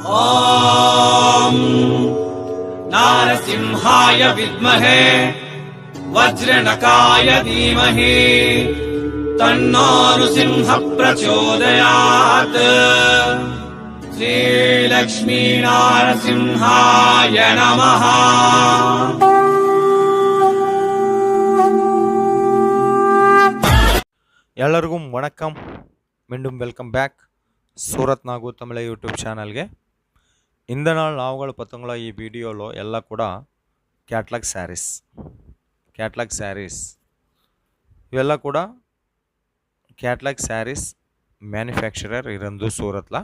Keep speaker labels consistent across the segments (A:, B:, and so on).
A: ॐ नारसिंहाय विद्महे वज्रनकाय धीमहि तन्नो नृसिंहः प्रचोदयात्। श्रीलक्ष्मी नारसिंहाय नमः।
B: ಎಲ್ಲರಿಗೂ ವಣಕಂ மீண்டும் வெல்கம் பேக் சூரத் நாகு தமிழ யூடியூப் ఛానల్ಗೆ இந்த நாள் நாவுಗಳು பார்த்தங்களா ಈ ವಿಡಿಯೋలో ಎಲ್ಲ ಕೂಡ ಕ್ಯಾಟ್ಲಾಗ್ ಸ್ಯಾರೀಸ್ ಇವೆಲ್ಲ ಕೂಡ ಕ್ಯಾಟ್ಲಾಗ್ ಸ್ಯಾರೀಸ್ ಮ್ಯಾನುಫ್ಯಾಕ್ಚರರ್ ಇರಂದು ಸೂರತ್ಲ.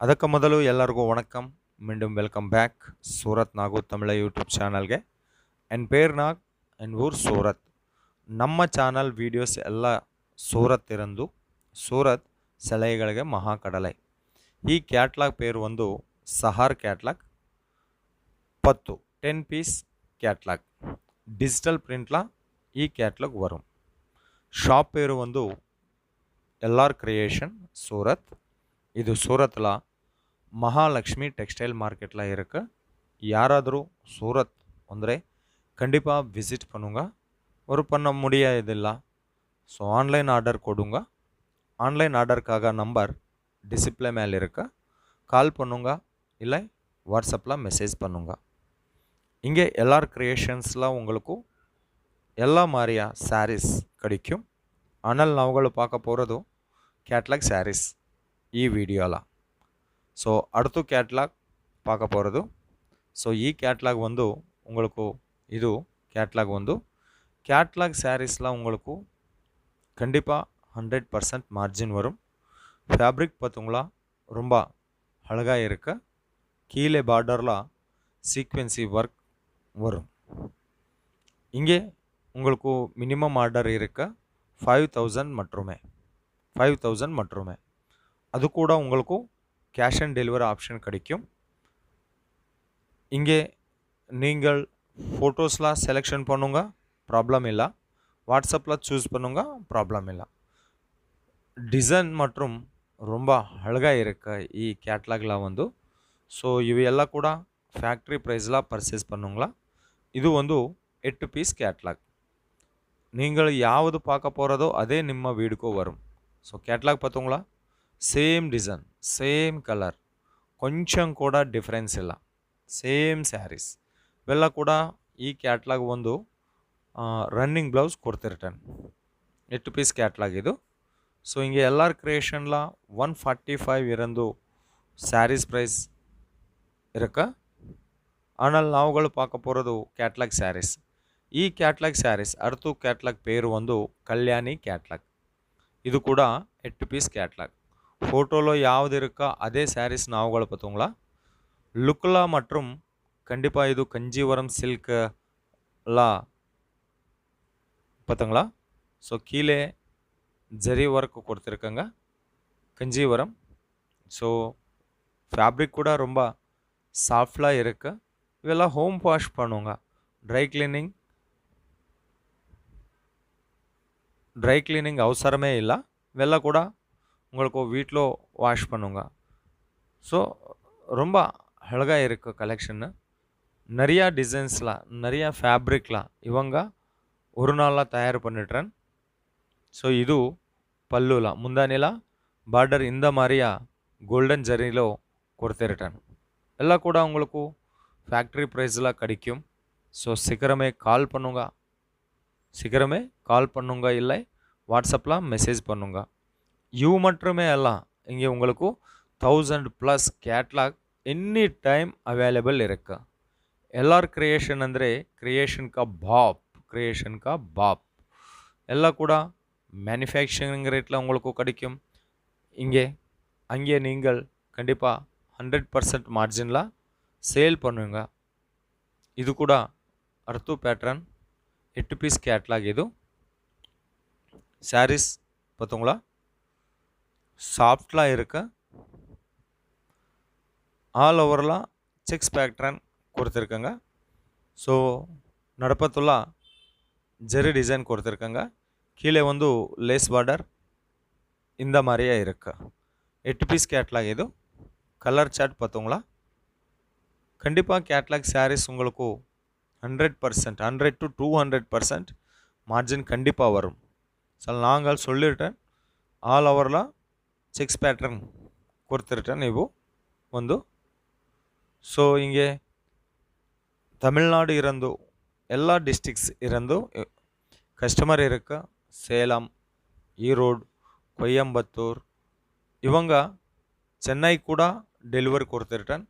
B: ಅದಕ್ಕೆ ಮೊದಲು ಎಲ್ಲರಿಗೂ ವಣಕಂ மீண்டும் வெல்கம் பேக் சூரத் நாகு தமிழ யூடியூப் ఛానಲ್ಗೆ. என் பேர் நாக், என் ஊர் சூரத். ನಮ್ಮ ಚಾನಲ್ ವೀಡಿಯೋಸ್ ಎಲ್ಲ ಸೂರತ್ ಇರಂದು ಸೂರತ್ ಸಲಹೆಗಳಿಗೆ ಮಹಾಕಡಲೆ. ಈ ಕ್ಯಾಟ್ಲಾಗ್ ಪೇರು ಒಂದು ಸಹಾರ್ ಕ್ಯಾಟ್ಲಾಗ್ 10 ಪೀಸ್ ಕ್ಯಾಟ್ಲಾಗ್ டிஜிட்டல் பிரிண்ட்ல ಈ ಕ್ಯಾಟ್ಲಾಗ್ வரும். ஷாப் பேரு வந்து எல்ஆர் கிரியேஷன் சூரத். இது சூரத்தில் மகாலட்சுமி டெக்ஸ்டைல் மார்க்கெட்டில் இருக்குது. யாராದರೂ சூரத் ಅಂದರೆ கண்டிப்பாக விசிட் பண்ணுங்க. ஒரு பண்ண முடியாதில்ல, ஸோ ஆன்லைன் ஆர்டர் கொடுங்க. ஆன்லைன் ஆர்டருக்காக நம்பர் டிஸ்பிளே மேலே இருக்க, கால் பண்ணுங்க இல்லை வாட்ஸ்அப்பில் மெசேஜ் பண்ணுங்க. இங்கே எல்ஆர் கிரியேஷன்ஸில் உங்களுக்கு எல்லா மாதிரியா சாரீஸ் கிடைக்கும். ஆனால் நாங்கள் பார்க்க போகிறது கேட்லாக் சாரீஸ் ಈ ವಿಡಿಯೋல. ஸோ அடுத்து கேட்லாக் பார்க்க போகிறது. ஸோ ಈ கேட்லாக் வந்து உங்களுக்கு இது கேட்லாக் வந்து கேட்லாக் சாரீஸில் உங்களுக்கு கண்டிப்பாக 100% மார்ஜின் வரும். ஃபேப்ரிக் பார்த்துங்களா ரொம்ப அழகாக இருக்க. கீழே பார்டரில் சீக்வென்சி ஒர்க் வரும். இங்கே உங்களுக்கு மினிமம் ஆர்டர் இருக்க 5000 மட்டுமே. அது கூட உங்களுக்கு கேஷ் ஆன் டெலிவரி ஆப்ஷன் கிடைக்கும். இங்கே நீங்கள் ஃபோட்டோஸ்லாம் செலெக்ஷன் பண்ணுங்க, ப்ராப்ளம் இல்லை. வாட்ஸ்அப்பில் சூஸ் பண்ணுங்க, ப்ராப்ளம் இல்லை. டிசைன் மற்றும் ரொம்ப அழகாக இருக்க ಈ கேட்லாகில் வந்து ஸோ ಇವು ಎಲ್ಲ ಕೂಡ ಫ್ಯಾಕ್ಟ್ರಿ ಪ್ರೈಸ್ல ಪರ್ಚೇಸ್ பண்ணுங்களா. இது வந்து 8 பீஸ் கேட்லாக். நீங்கள் ಯಾವುದು பார்க்க போகிறதோ அதே ನಿಮ್ಮ வீடுக்கு வரும். ஸோ கேட்லாக் பார்த்தீங்களா, ಸೇಮ್ ಡಿಸೈನ್, ಸೇಮ್ ಕಲರ್, ಕೊಂಚಂ ಕೂಡ ಡಿಫ್ರೆನ್ಸ್ ಇಲ್ಲ, ಸೇಮ್ ಸ್ಯಾರೀಸ್ ಇವೆಲ್ಲ ಕೂಡ ಈ ಕ್ಯಾಟ್ಲಾಗ್ ಒಂದು ರನ್ನಿಂಗ್ ಬ್ಲೌಸ್ ಕೊಡ್ತಿರ್ತಾನೆ. 8 ಪೀಸ್ ಕ್ಯಾಟ್ಲಾಗ್ ಇದು. ஸோ இங்கே எல்ஆர் கிரியேஷனில் 145 இருந்து சாரீஸ் ப்ரைஸ் இருக்கா. ஆனால் நாவுಗಳು பார்க்க போகிறது கேட்லாக் சாரீஸ். ಈ ಕ್ಯಾಟ್ಲಾಗ್ ಸ್ಯಾರೀಸ್ அடுத்து ಕ್ಯಾಟ್ಲಾಗ್ பேர் வந்து கல்யாணி ಕ್ಯಾಟ್ಲಾಗ್. இது கூட 8 பீஸ் ಕ್ಯಾಟ್ಲಾಗ್. ஃபோட்டோவில் யாவது இருக்கா அதே சாரீஸ் நாவுಗಳು பார்த்தீங்களா. லுக்கில் மற்றும் கண்டிப்பாக இது கஞ்சிவரம் சில்க்லாம் பார்த்தீங்களா. ஸோ கீழே ஜரி ஒர்க் கொடுத்துருக்கங்க, கஞ்சிவரம். ஸோ ஃபேப்ரிக் கூட ரொம்ப சாஃப்டாக இருக்கு. இவெல்லாம் ஹோம் வாஷ் பண்ணுங்க, ட்ரை கிளீனிங் அவசரமே இல்லை. இவெல்லாம் கூட உங்களுக்கு வீட்டில் வாஷ் பண்ணுங்க. ஸோ ரொம்ப அழகாக இருக்குது கலெக்ஷன்னு. நிறையா டிசைன்ஸில் நிறையா ஃபேப்ரிக்லாம் இவங்க ஒரு நாளில் தயார் பண்ணிடுறேன். ஸோ இது பல்லுல முந்தானில பார்டர் இந்த மாதிரியா கோல்டன் ஜரியில் கொடுத்துருட்டேன். எல்லாம் கூட உங்களுக்கு ஃபேக்ட்ரி ப்ரைஸில் கிடைக்கும். ஸோ சீக்கிரமே கால் பண்ணுங்க இல்லை வாட்ஸ்அப்பில் மெசேஜ் பண்ணுங்க. இவு மட்டுமே எல்லாம் இங்கே உங்களுக்கு 1000+ கேட்லாக் எனி டைம் அவைலபிள் இருக்கு. எல்ஆர் கிரியேஷன் ಅಂದರೆ ಕ್ರಿಯೇಷನ್ ಕಾ ಬಾಪ್ ಎಲ್ಲ ಕೂಡ மேனுஃபேக்சரிங் ரேட்டில் உங்களுக்கு கிடைக்கும். அங்கே நீங்கள் கண்டிப்பாக 100% மார்ஜினில் சேல் பண்ணுங்க. இது கூட அர்த்து பேட்டர்ன் 8 பீஸ் கேட்லாக். இது சாரீஸ் பார்த்தீங்களா, சாஃப்ட்லாம் இருக்கு. ஆல் ஓவர்லாம் செக்ஸ் பேட்டர்ன் கொடுத்துருக்கங்க. ஸோ நடப்பத்துள்ள ஜெரி டிசைன் கொடுத்துருக்கங்க. கீழே வந்து லேஸ் பார்டர் இந்த மாதிரியே இருக்கு. 8 பீஸ் கேட்லாக். ಇದು கலர் சார்ட் பார்த்தோங்களா? கண்டிப்பாக கேட்லாக் சாரீஸ் உங்களுக்கு 100% 100 to 200% மார்ஜின் கண்டிப்பாக வரும். நாங்கள் சொல்லிட்டேன் ಆಲ್ ಓವರ್ಲ ಚೆಕ್ಸ್ ಪ್ಯಾಟ್ರನ್ ಕೊಡ್ತಿರ್ತಾರೆ ನೀವು ಒಂದು. ಸೊ ಹಿಂಗೆ ತಮಿಳ್ನಾಡು ಇರಂದು ಎಲ್ಲ ಡಿಸ್ಟಿಕ್ಸ್ ಇರಂದು ಕಸ್ಟಮರ್ ಇರಕ್ಕೆ ಸೇಲಂ, ಈರೋಡ್, ಕೊಯ್ಯಂಬತ್ತೂರ್ ಇವಂಗ ಚೆನ್ನೈ ಕೂಡ ಡೆಲಿವರಿ ಕೊಡ್ತಿರ್ತಾನೆ.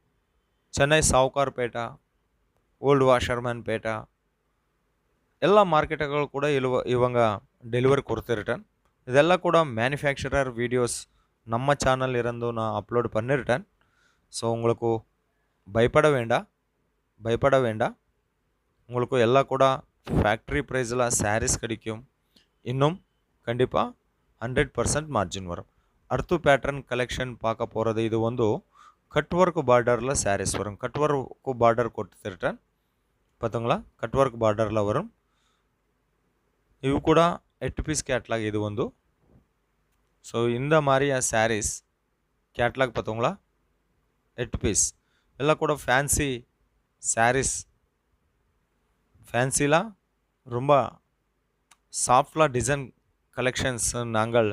B: ಚೆನ್ನೈ ಸಾವುಕಾರ್ಪೇಟ, ಓಲ್ಡ್ ವಾಷರ್ಮನ್ ಪೇಟ ಎಲ್ಲ ಮಾರ್ಕೆಟ್ಗಳು ಕೂಡ ಇವಂಗ ಡೆಲಿವರಿ ಕೊಡ್ತಿರ್ತಾನೆ. இதெல்லாம் கூட மேனுஃபேக்சரர் வீடியோஸ் நம்ம சேனல் இருந்து நான் அப்லோட் பண்ணிருட்டேன். ஸோ உங்களுக்கு பயப்பட வேண்டாம். உங்களுக்கு எல்லாம் கூட ஃபேக்ட்ரி ப்ரைஸில் சாரீஸ் கிடைக்கும். இன்னும் கண்டிப்பாக 100% மார்ஜின் வரும். அடுத்த பேட்டர்ன் கலெக்ஷன் பார்க்க போகிறது இது வந்து கட் ஒர்க் பார்டரில் சாரீஸ் வரும். கட் ஒர்க் பார்டர் கொடுத்துருட்டேன் பார்த்தீங்களா? கட் ஒர்க் பார்டரில் வரும். ಇವು ಕೂಡ 8 ಪೀಸ್ ಕ್ಯಾಟ್ಲಾಗ್ ಇದು ಒಂದು. ஸோ இந்த மாதிரியா சாரீஸ் கேட்லாக் பார்த்தோங்களா? 8 பீஸ் எல்லாம் கூட ஃபேன்சி சாரீஸ். ஃபேன்சிலாம் ரொம்ப சாஃப்ட்லாம் டிசைன் கலெக்ஷன்ஸ் நாங்கள்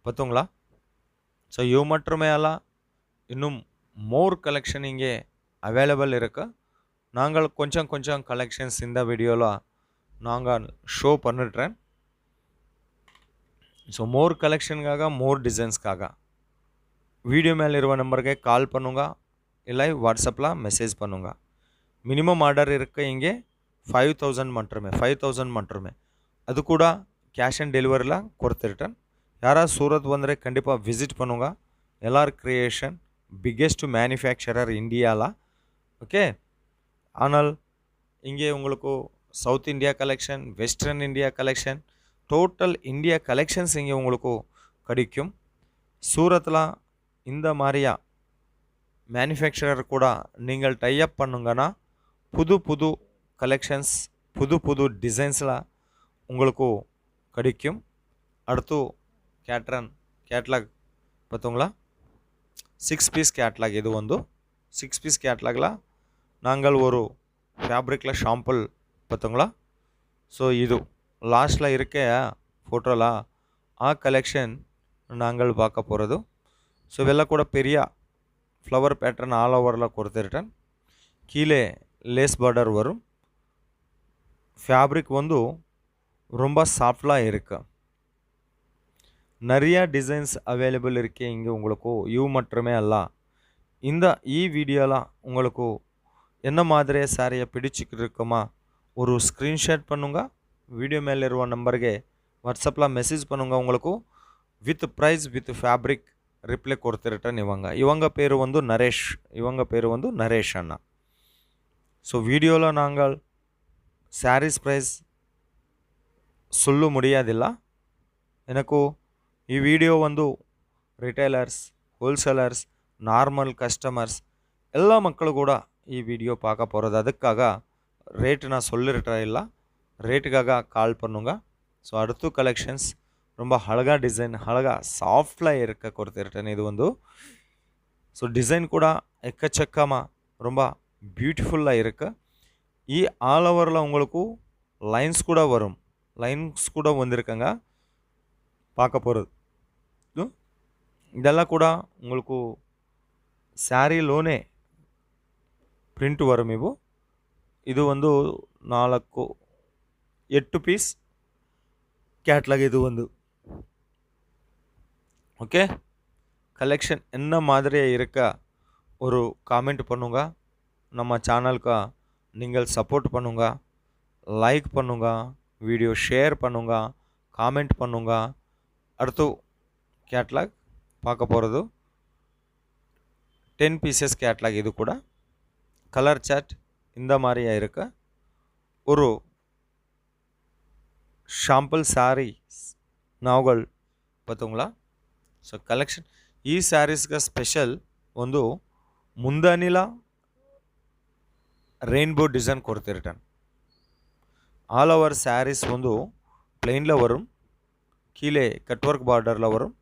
B: பார்த்தோங்களா? ஸோ ಇವು மட்டுமே ಅಲ್ಲ, இன்னும் மோர் கலெக்ஷன் இங்கே அவைலபிள் இருக்கு. நாங்கள் கொஞ்சம் கலெக்ஷன்ஸ் இந்த வீடியோவில் நாங்கள் ஷோ பண்ணிடுறேன். ஸோ மோர் கலெக்ஷனுக்காக மோர் டிசைன்ஸ்க்காக வீடியோ மேலே இருவ நம்பருக்கு கால் பண்ணுங்க, இல்லை வாட்ஸ்அப்பில் மெசேஜ் பண்ணுங்க. மினிமம் ஆர்டர் இருக்க இங்கே 5000 மட்டுமே. அது கூட கேஷ் ஆன் டெலிவரியில் கொடுத்துருட்டேன். யாராவது சூரத் வந்துட்டு கண்டிப்பாக விசிட் பண்ணுங்க. எல்ஆர் கிரியேஷன் பிக்கெஸ்ட் மேனுஃபேக்சரர் இந்தியாவில். ஓகே, ஆனால் இங்கே உங்களுக்கு south India collection, western India collection, total India collections இங்கே உங்களுக்கு கிடைக்கும். சூரத்தில் இந்த மாதிரியா மேனுஃபேக்சரர் கூட நீங்கள் டைப் பண்ணுங்கன்னா புது கலெக்ஷன்ஸ், புது டிசைன்ஸில் உங்களுக்கு கிடைக்கும். அடுத்து கேட்லாக் பார்த்தோங்களா? 6 பீஸ் கேட்லாக் இது வந்து. 6 பீஸ் கேட்லாகில் நாங்கள் ஒரு ஃபேப்ரிக்கில் ஷாம்பிள் பார்த்தோங்களா? ஸோ இது லாஸ்ட்டில் இருக்க ஃபோட்டோவில் ಆ கலெக்ஷன் நாங்கள் பார்க்க போகிறது. ஸோ இವೆಲ್ಲ கூட பெரிய ஃப்ளவர் பேட்டர்ன் ஆல் ஓவரில் கொடுத்துருட்டேன். கீழே லேஸ் பார்டர் வரும். ஃபேப்ரிக் வந்து ரொம்ப சாஃப்டாக இருக்கு. நிறைய டிசைன்ஸ் அவைலபிள் இருக்கு இங்கே உங்களுக்கு. இவு மட்டுமே அல்ல, ಈ வீடியோவில் உங்களுக்கு என்ன மாதிரி சாரியை பிடிச்சிக்கிட்டு இருக்குமா ஒரு ஸ்க்ரீன்ஷாட் பண்ணுங்க. வீடியோ மேலே இருவ நம்பருக்கு வாட்ஸ்அப்பில் மெசேஜ் பண்ணுங்க. உங்களுக்கு with price with fabric reply கொடுத்துருட்டேன். இவங்க பேர் வந்து நரேஷ் அண்ணா. ஸோ வீடியோவில் நாங்கள் சாரீஸ் ப்ரைஸ் சொல்ல முடியாதில்ல. எனக்கு ಈ ವಿಡಿಯೋ ಒಂದು ರಿಟೇಲರ್ಸ್, ಹೋಲ್ಸೇಲರ್ಸ್, ನಾರ್ಮಲ್ ಕಸ್ಟಮರ್ಸ್ ಎಲ್ಲ ಮಕ್ಕಳು ಕೂಡ ಈ ವಿಡಿಯೋ பார்க்க போகிறது. அதுக்காக ரேட்டு நான் சொல்லிருட்டேன் இல்லை, ரேட்டுக்காக கால் பண்ணுங்க. ஸோ அடுத்த கலெக்ஷன்ஸ் ரொம்ப அழகா டிசைன், அழகா சாஃப்டாக இருக்க கொடுத்துருட்டேன் இது வந்து. ஸோ டிசைன் கூட எக்கச்சக்கமாக ரொம்ப பியூட்டிஃபுல்லாக இருக்கு. ಈ ஆல் ஓவரில் உங்களுக்கு லைன்ஸ் கூட வரும். லைன்ஸ் கூட வந்திருக்காங்க பார்க்க போகிறது. இதெல்லாம் கூட உங்களுக்கு ಸ್ಯಾರಿಲೋನೇ ಪ್ರಿಂಟ್ ವரும். ಇದು ಒಂದು 8 ಪೀಸ್ கேட்லாக் இது வந்து. ஓகே, கலெக்ஷன் என்ன மாதிரியாக இருக்க ஒரு காமெண்ட் பண்ணுங்க. நம்ம சேனலுக்கு நீங்கள் சப்போர்ட் பண்ணுங்க, லைக் பண்ணுங்க, வீடியோ ஷேர் பண்ணுங்க, காமெண்ட் பண்ணுங்க. அடுத்து கேட்லாக் பார்க்க போகிறது 10 பீசஸ் கேட்லாக். இது கூட கலர் சார்ட் இந்த மாதிரியா இருக்க ஒரு ஷாம்பிள் சாரி நாவல் பார்த்தீங்களா? ஸோ கலெக்ஷன் ಈ ಸ್ಯಾರೀಸ್ಗೆ ಸ್ಪೆಷಲ್ ಒಂದು ಮುಂದಾನಿಲ ரெயின்போ டிசைன் கொடுத்துருட்டேன். ஆல் ஓவர் சாரீஸ் வந்து பிளெயினில் வரும், கீழே கட் ஒர்க் பார்டரில் வரும்.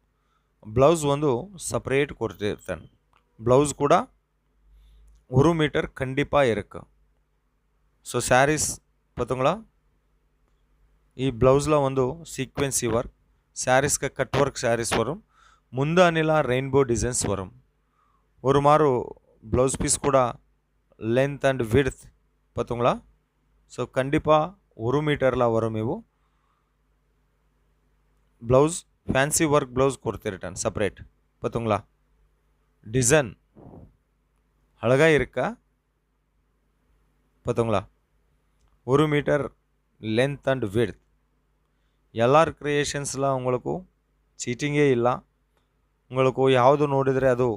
B: ப்ளவுஸ் வந்து செப்பரேட் கொடுத்துருத்தேன். ப்ளவுஸ் கூட 1 மீட்டர் கண்டிப்பாக இருக்கு. ஸோ சாரீஸ் பார்த்தீங்களா, ಈ ಬ್ಲೌಸ್లో ಒಂದು ಸೀಕ್ವೆನ್ಸಿ ವರ್ಕ್, ಸ್ಯಾರೀಸ್ಗೆ ಕಟ್ ವರ್ಕ್ ಸ್ಯಾರೀಸ್ வரும், முந்தானிலா ரெயின்போ டிசைன்ஸ் வரும். ஒரு மாறு ப்ளவுஸ் பீஸ் கூட லென்த் அண்ட் விட்த் பார்த்தீங்களா. ஸோ கண்டிப்பாக 1 மீட்டரில் வரும். ಇವು ಬ್ಲೌಸ್ ಫ್ಯಾನ್ಸಿ ವರ್ಕ್ ಬ್ಲೌಸ್ ಕೊಡ್ತಿರ್ತಾನೆ ಸಪ್ರೇಟ್. பார்த்தீங்களா, டிசைன் அழகாக இருக்கா பார்த்தீங்களா. 1 மீட்டர் லென்த் அண்ட் விட்த். ಎಲ್ಲಾರ್ ಕ್ರಿಯೇಷನ್ಸ್ಲ உங்களுக்கு ಚೀಟಿಂಗೇ ಇಲ್ಲ. உங்களுக்கு ಯಾವುದು ನೋಡಿದರೆ ಅದು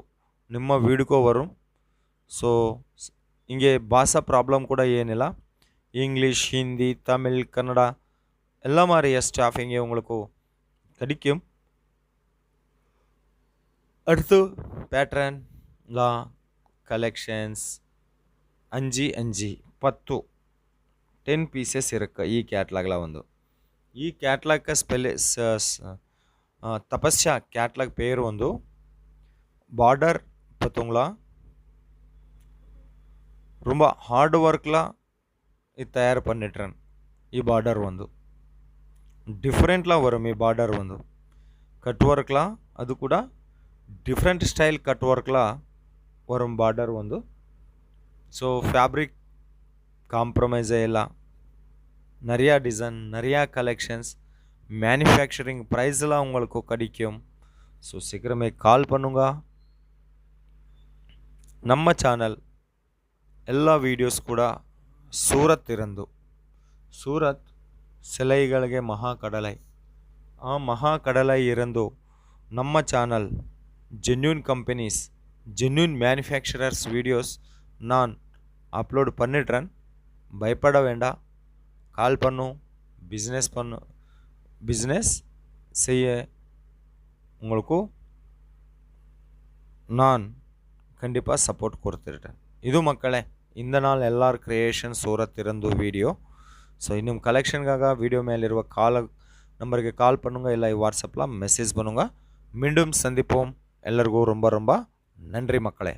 B: ನಿಮ್ಮ ವೀಡಿಯೋಗೆ வரும். ஸோ இங்கே பாஷா ப்ராப்ளம் கூட ஏனில்ல. இங்கிலீஷ், ஹிந்தி, தமிழ், கன்னடா எல்லா மாதிரியா ஸ்டாஃபிங்கே உங்களுக்கு கிடைக்கும். அடுத்து பேட்டர்ன் லா கலெக்ஷன்ஸ் 10 பீசஸ் இருக்கு ಈ கேட்லாகில் வந்து. ಈ கேட்லாக் தபஸ்யா கேட்லாக் பேர் வந்து பார்டர் பார்த்தீங்களா. ரொம்ப ஹார்ட் ஒர்க்லாம் இது தயார் பண்ணிட்டுறேன். ಈ ಬಾರ್ಡರ್ ಒಂದು ಡಿಫ್ರೆಂಟ್லாம் வரும். ಈ ಬಾರ್ಡರ್ ಒಂದು ಕಟ್ ವರ್ಕ್லாம் ಅದು ಕೂಡ ಡಿಫ್ರೆಂಟ್ ಸ್ಟೈಲ್ ಕಟ್ ವರ್ಕ್லாம் வரும் ಬಾರ್ಡರ್ ಒಂದು. ஸோ ஃபேப்ரிக் காம்ப்ரமைஸே இல்லை. நிறையா டிசைன், நிறையா கலெக்ஷன்ஸ், மேனுஃபேக்சரிங் ப்ரைஸ்லாம் உங்களுக்கு கிடைக்கும். ஸோ சீக்கிரமே கால் பண்ணுங்க. ನಮ್ಮ ಚಾನಲ್ ಎಲ್ಲ ವೀಡಿಯೋಸ್ ಕೂಡ ಸೂರತ್ ಇರಂದು. ಸೂರತ್ ಸಿಲೈಗಳಿಗೆ ಮಹಾಕಡಲೈ. ಆ ಮಹಾಕಡಲೈ ಇರಂದು ನಮ್ಮ channel genuine companies, genuine manufacturers videos நான் அப்லோட் பண்ணிடுறேன். பயப்பட வேண்டாம். கால் பண்ணும், பிஸ்னஸ் செய்ய உங்களுக்கு நான் கண்டிப்பாக சப்போர்ட் கொடுத்துருட்டேன். இது மக்களே இந்த நாள் எல்லார் கிரியேஷன் சூரத் இருந்து வீடியோ. ஸோ இன்னும் கலெக்ஷனுக்காக வீடியோ மேலிರುವ நம்பருக்கு கால் பண்ணுங்கள், இல்லை வாட்ஸ்அப்பில் மெசேஜ் பண்ணுங்கள். மீண்டும் சந்திப்போம். எல்லாருக்கும் ரொம்ப ரொம்ப நன்றி மக்களே.